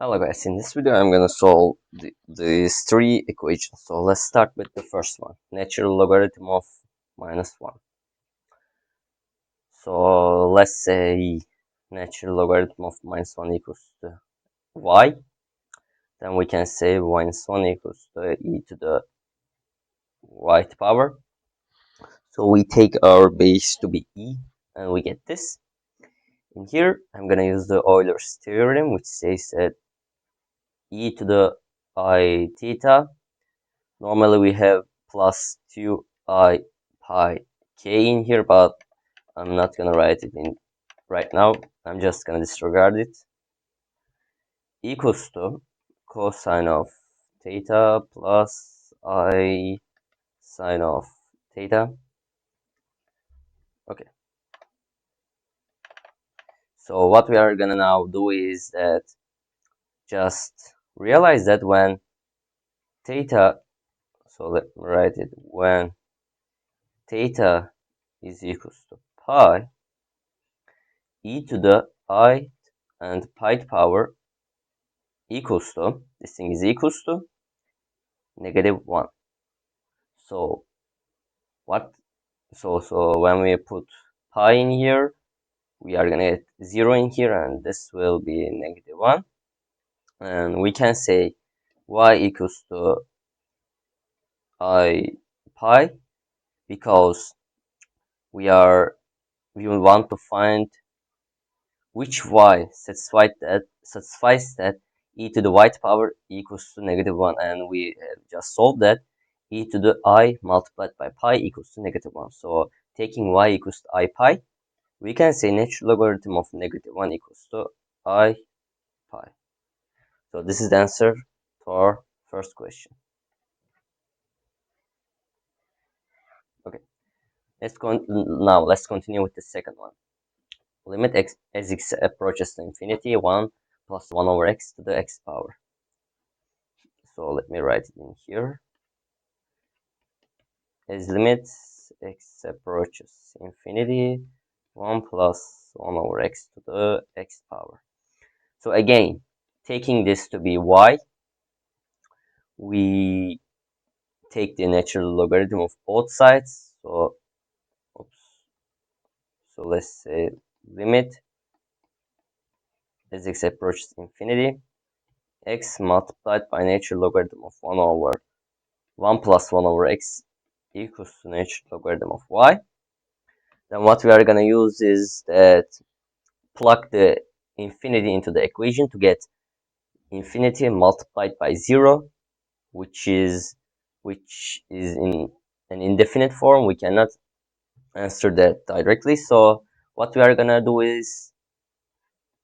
Hello guys, in this video I'm gonna solve these three equations. So let's start with the first one, natural logarithm of -1. So let's say natural logarithm of -1 equals to y. Then we can say -1 equals to e to the y power. So we take our base to be e and we get this. In here I'm gonna use the Euler's theorem, which says that e to the I theta. Normally we have plus 2i pi k in here, but I'm not gonna write it in right now. I'm just gonna disregard it. Equals to cosine of theta plus I sine of theta. Okay. So what we are gonna now do is that just realize that when theta, so let me write it, when theta is equals to pi, e to the I and pi power equals to, this thing is equals to -1. So what, so when we put pi in here, we are gonna get 0 in here, and this will be -1. And we can say y equals to I pi because we will want to find which y satisfies that e to the y power equals to -1, and we have just solved that e to the I multiplied by pi equals to -1. So taking y equals to I pi, we can say natural logarithm of -1 equals to I pi. So this is the answer to our first question. Okay, let's continue with the second one. Limit x as x approaches to infinity, 1 plus 1 over x to the x power. So let me write it in here. As limits x approaches infinity, 1 plus 1 over x to the x power. So again, taking this to be y, we take the natural logarithm of both sides. So, so let's say limit as x approaches infinity, x multiplied by natural logarithm of 1 over 1 plus 1 over x equals to natural logarithm of y. Then what we are going to use is that plug the infinity into the equation to get infinity multiplied by 0, which is in an indefinite form. We cannot answer that directly. So what we are going to do is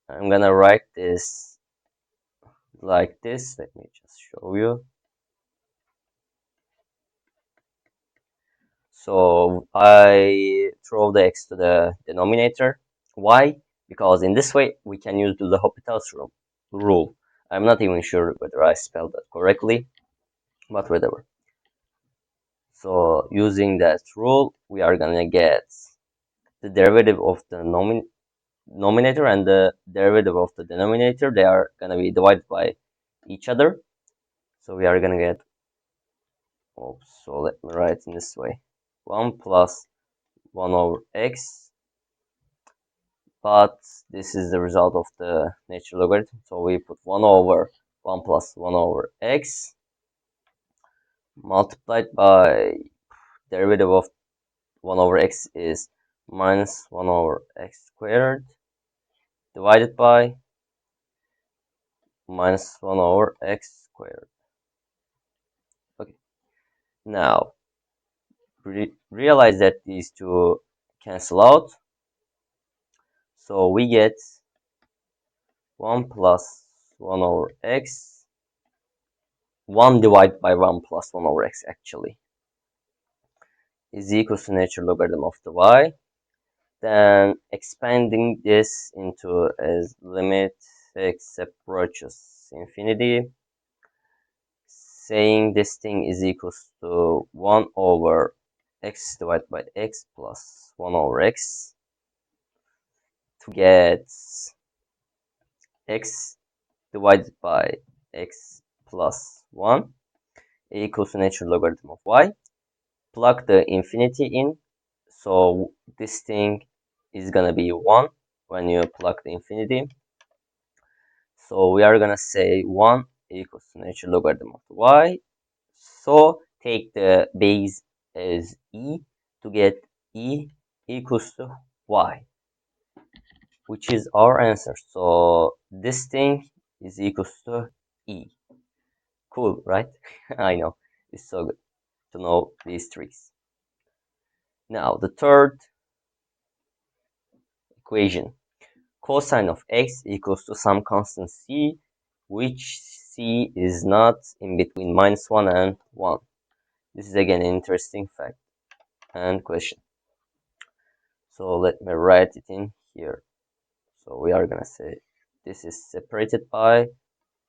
I'm going to write this like this. Let me just show you. So I throw the x to the denominator. Why? Because in this way we can use the L'Hopital's rule. I'm not even sure whether I spelled that correctly, but whatever. So using that rule, we are gonna get the derivative of the nominator and the derivative of the denominator. They are gonna be divided by each other. So we are gonna get, so let me write in this way, 1 plus 1 over x, but this is the result of the natural logarithm. So we put 1 over 1 plus 1 over x multiplied by derivative of 1 over x is minus 1 over x squared divided by minus 1 over x squared. Okay, now realize that these two cancel out, so we get 1 plus 1 over x, 1 divided by 1 plus 1 over x actually, is equals to natural logarithm of the y. Then expanding this into as limit x approaches infinity, saying this thing is equals to 1 over x divided by x plus 1 over x to get x divided by x plus 1 equals to natural logarithm of y. Plug the infinity in, so this thing is gonna be 1 when you plug the infinity. So we are gonna say 1 equals to natural logarithm of y. So take the base as e to get e equals to y, which is our answer. So this thing is equals to e. Cool, right? I know, it's so good to know these tricks. Now the third equation, cosine of x equals to some constant c, which c is not in between -1 and 1. This is again an interesting fact and question. So let me write it in here. So we are gonna say this is separated by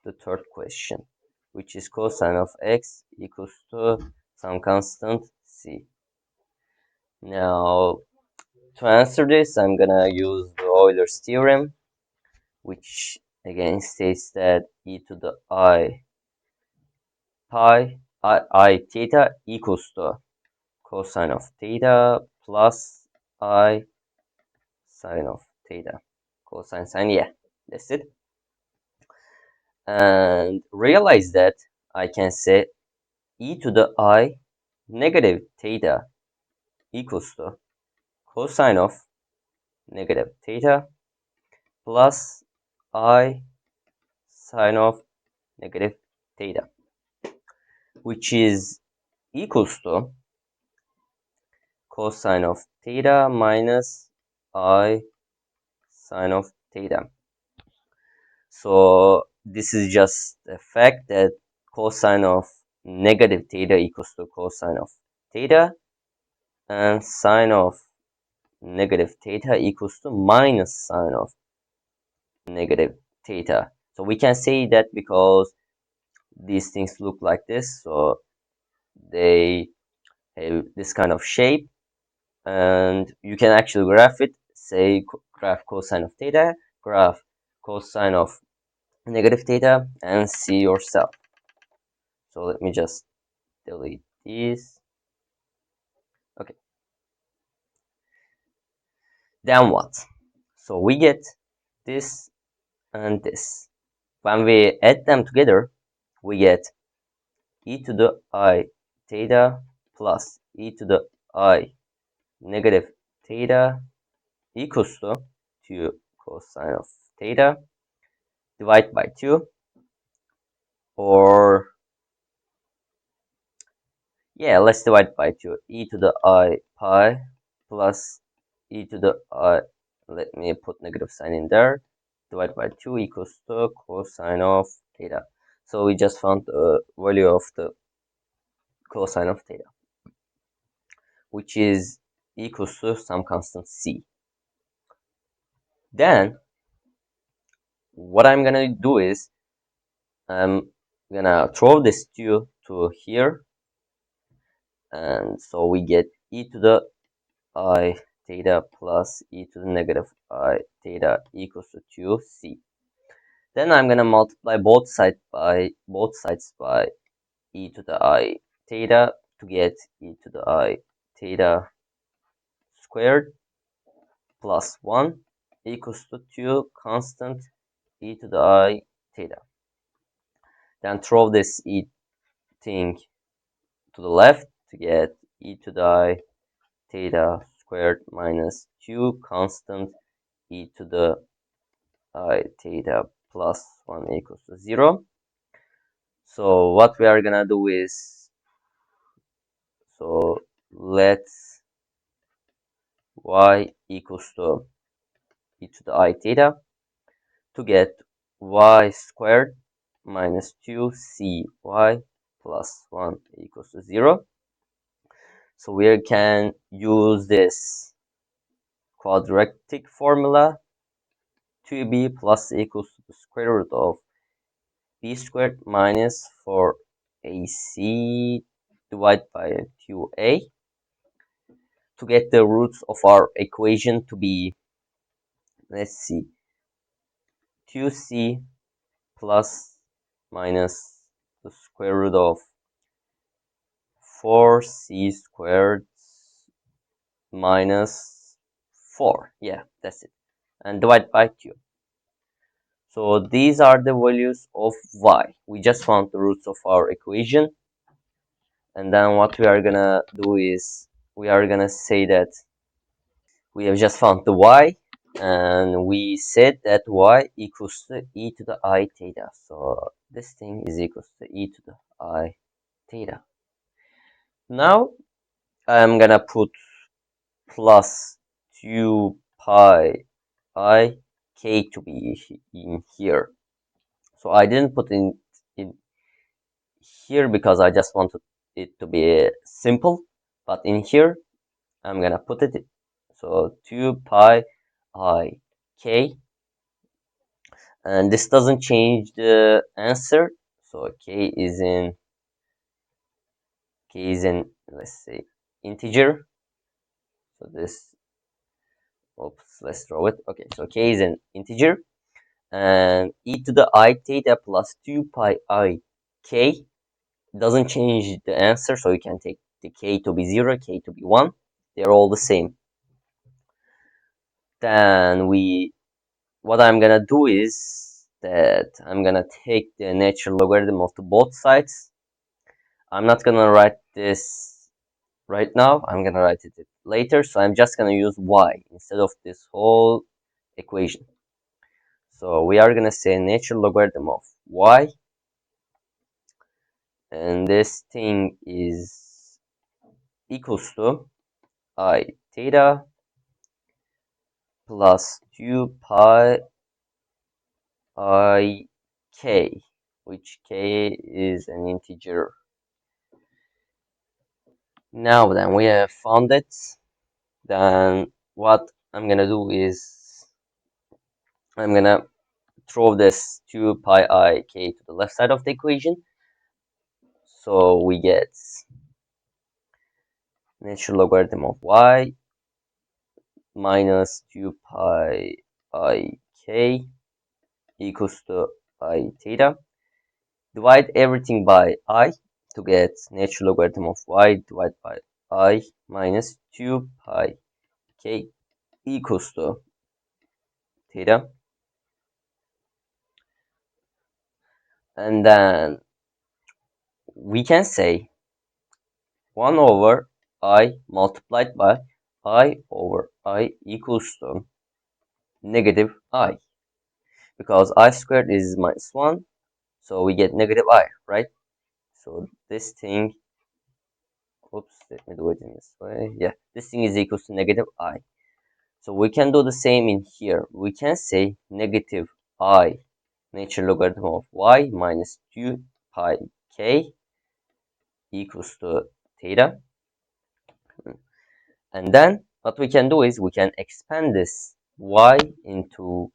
the third question, which is cosine of x equals to some constant c. Now, to answer this, I'm gonna use the Euler's theorem, which again states that e to the I theta equals to cosine of theta plus I sine of theta. Cosine sine, yeah, that's it. And realize that I can say e to the I negative theta equals to cosine of negative theta plus I sine of negative theta, which is equals to cosine of theta minus I sine of theta. So this is just a fact that cosine of negative theta equals to cosine of theta, and sine of negative theta equals to minus sine of negative theta. So we can say that because these things look like this, so they have this kind of shape, and you can actually graph it. Say graph cosine of theta, graph cosine of negative theta, and see yourself. So let me just delete these. Okay, then what? So we get this and this. When we add them together, we get e to the I theta plus e to the I negative theta equals to 2 cosine of theta divided by 2, or yeah, let's divide by 2. E to the I pi plus e to the I, let me put negative sign in there, divided by 2 equals to cosine of theta. So we just found the value of the cosine of theta, which is equals to some constant c. Then what I'm gonna do is I'm gonna throw this 2 to here, and so we get e to the I theta plus e to the negative I theta equals to 2c. Then I'm gonna multiply both sides by e to the I theta to get e to the I theta squared plus 1 equals to 2 constant e to the I theta. Then throw this e thing to the left to get e to the I theta squared minus 2 constant e to the I theta plus 1 equals to 0. So what we are gonna do is, so let's y equals to e to the I theta to get y squared minus 2cy plus 1 equals to 0. So we can use this quadratic formula, 2b plus equals to the square root of b squared minus 4ac divided by 2a to get the roots of our equation to be, let's see, 2c plus minus the square root of 4c squared minus 4. Yeah, that's it. And divide by 2. So these are the values of y. We just found the roots of our equation. And then what we are gonna do is we are gonna say that we have just found the y, and we said that y equals to e to the I theta. So this thing is equals to e to the I theta. Now I'm gonna put plus 2 pi I k to be in here. So I didn't put in here because I just wanted it to be simple, but in here I'm gonna put it. So 2 pi I k, and this doesn't change the answer. So k is in, let's say, integer. So this, oops, let's draw it. Okay, so k is an integer, and e to the I theta plus 2 pi I k doesn't change the answer, so you can take the k to be 0, k to be 1. They're all the same. Then what I'm gonna do is that I'm gonna take the natural logarithm of the both sides. I'm not gonna write this right now, I'm gonna write it later, so I'm just gonna use y instead of this whole equation. So we are gonna say natural logarithm of y, and this thing is equals to I theta plus 2 pi I k, which k is an integer. Now then, we have found it. Then what I'm gonna do is I'm gonna throw this 2 pi I k to the left side of the equation. So we get natural logarithm of y minus 2 pi I k equals to I theta. Divide everything by I to get natural logarithm of y divided by I minus 2 pi k equals to theta. And then we can say 1 over I multiplied by I over I equals to negative I, because I squared is minus 1, so we get negative I, right? So this thing, oops, let me do it in this way. Yeah, this thing is equals to negative I. So we can do the same in here. We can say negative I natural logarithm of y minus 2 pi k equals to theta. And then what we can do is we can expand this y into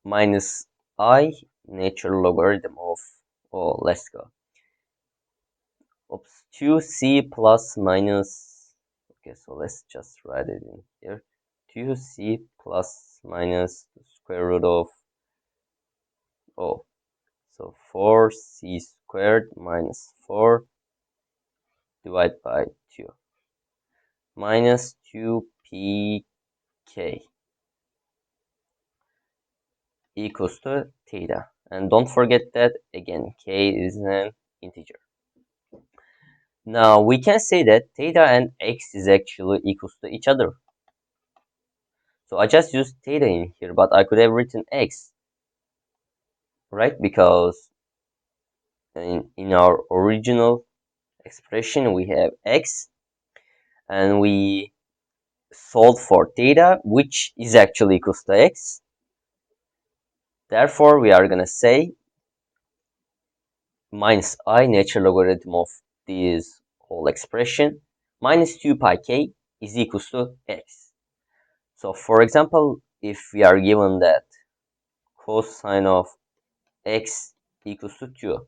minus I natural logarithm of, oh, let's go. Oops, 2c plus minus, okay, so let's just write it in here. 2c plus minus the square root of, oh, so 4c squared minus 4 divided by 2 minus 2pk equals to theta. And don't forget that, again, k is an integer. Now we can say that theta and x is actually equals to each other. So I just used theta in here, but I could have written x, right? Because in our original expression we have x, and we solved for theta, which is actually equals to x. Therefore, we are gonna say minus I natural logarithm of this whole expression minus 2 pi k is equals to x. So for example, if we are given that cosine of x equals to 2,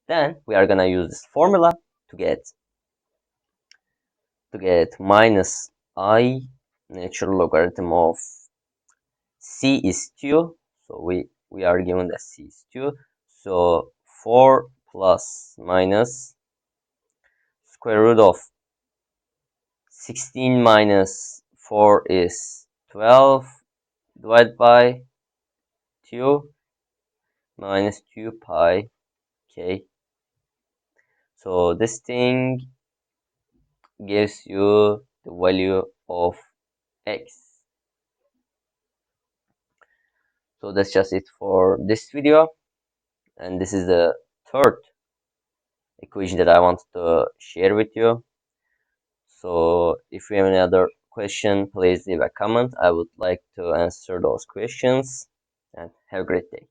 then we are gonna use this formula to get minus I natural logarithm of c is 2, so we we are given that c is 2. So 4 plus minus square root of 16 minus 4 is 12 divided by 2 minus 2 pi k. So this thing gives you the value of x. So that's just it for this video, and this is the third equation that I wanted to share with you. So if you have any other question, please leave a comment. I would like to answer those questions, and have a great day.